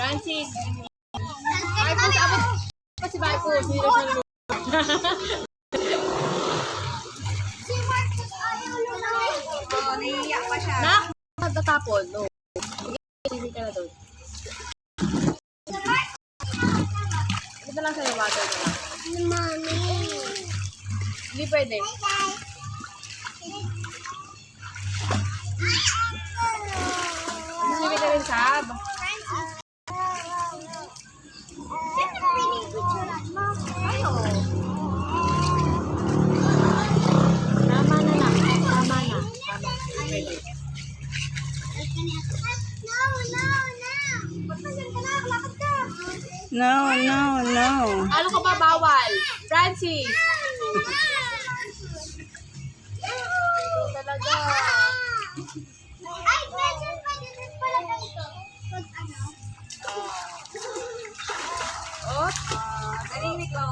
Francis. Marcos, abot pa si Marcos. Hindi na siya Si Marcos ayaw lumay. Oo, naiiyak pa siya. Nak, magtatapon. No. Hindi ka na doon. Ito lang sa'yo, water na lang. Mami. Hindi pwede. Hindi ka rin sab. Sino pinipicturean mo? Ayo. Tama na lang. Tama na. Tama. Pwede. No, no, no. Ba't nandiyan ka na? Lakad ka. No, no, no. Ano ka ba bawal? Francis. Ito talaga. Ay, medyo pwede rin pala ganito. Pag ano? Oh. Narinig ko.